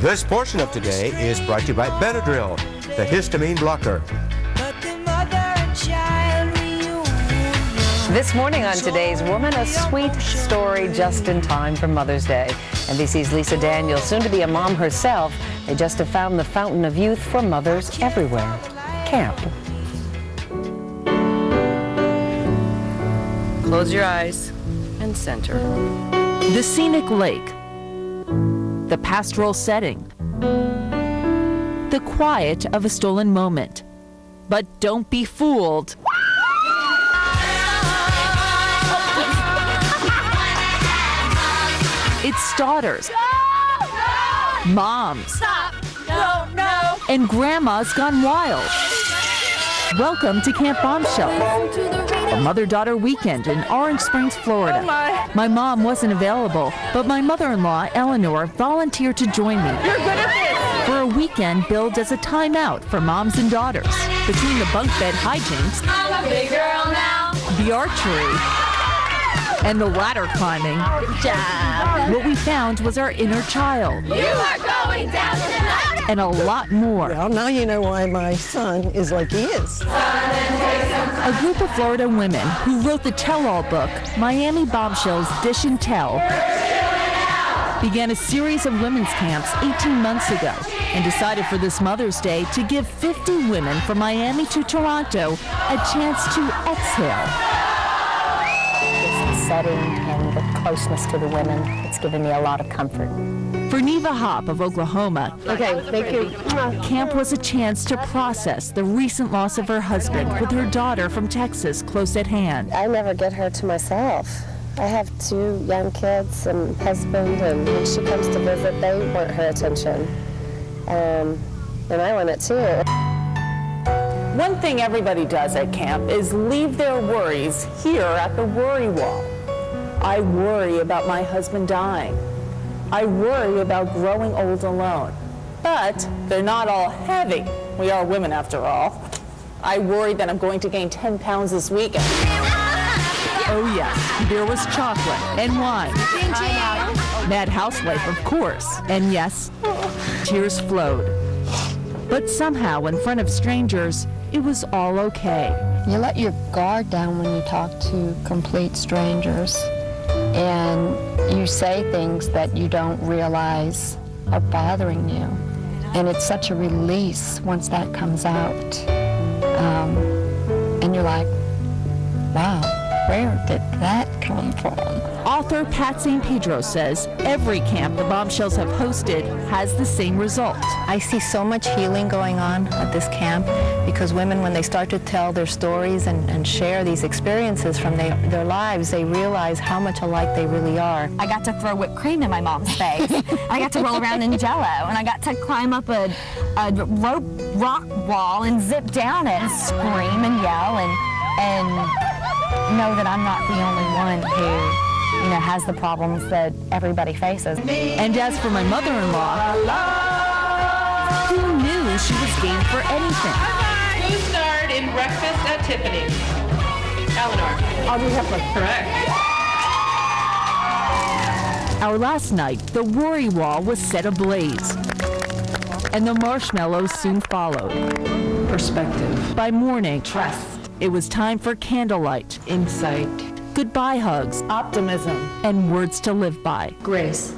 This portion of Today is brought to you by Benadryl, the histamine blocker. This morning on Today's Woman, a sweet story just in time for Mother's Day. NBC's Lisa Daniels, soon to be a mom herself, they just have found the fountain of youth for mothers everywhere, camp. Close your eyes and center. The scenic lake, the pastoral setting, the quiet of a stolen moment. But don't be fooled. It's daughters, moms, and grandmas gone wild. Welcome to Camp Bombshell, a mother-daughter weekend in Orange Springs, Florida. My mom wasn't available, but my mother-in-law, Eleanor, volunteered to join me. You're good at this! For a weekend billed as a timeout for moms and daughters. Between the bunk bed hijinks, I'm a big girl now, the archery, and the ladder climbing. Good job. What we found was our inner child. You are going down tonight! And a lot more. Well, now you know why my son is like he is. A group of Florida women who wrote the tell-all book, Miami Bombshells Dish and Tell, began a series of women's camps 18 months ago and decided for this Mother's Day to give 50 women from Miami to Toronto a chance to exhale. Setting and the closeness to the women, it's given me a lot of comfort. For Neva Hopp of Oklahoma, Okay, thank you. camp was a chance to process the recent loss of her husband with her daughter from Texas close at hand. I never get her to myself. I have 2 young kids and husband, and when she comes to visit, they want her attention. And I want it too. One thing everybody does at camp is leave their worries here at the worry wall. I worry about my husband dying. I worry about growing old alone. But they're not all heavy. We are women after all. I worry that I'm going to gain 10 pounds this weekend. Oh yes, there was chocolate and wine. Mad housewife, of course. And yes, tears flowed. But somehow, in front of strangers, it was all okay. You let your guard down when you talk to complete strangers, and you say things that you don't realize are bothering you. And it's such a release once that comes out. And you're like, wow, where did that come from? Author Pat St. Pedro says every camp the Bombshells have hosted has the same result. I see so much healing going on at this camp because women, when they start to tell their stories and share these experiences from their lives, they realize how much alike they really are. I got to throw whipped cream in my mom's face. I got to roll around in Jell-O, and I got to climb up a rock wall and zip down it and scream and yell and know that I'm not the only one who has the problems that everybody faces. And as for my mother-in-law, who knew she was game for anything? Who starred in Breakfast at Tiffany's? Eleanor. Audrey Hepburn. Correct. Our last night, the worry wall was set ablaze, and the marshmallows soon followed. Perspective. By morning, Trust. it was time for candlelight, Insight. goodbye hugs, Optimism. and words to live by. Grace.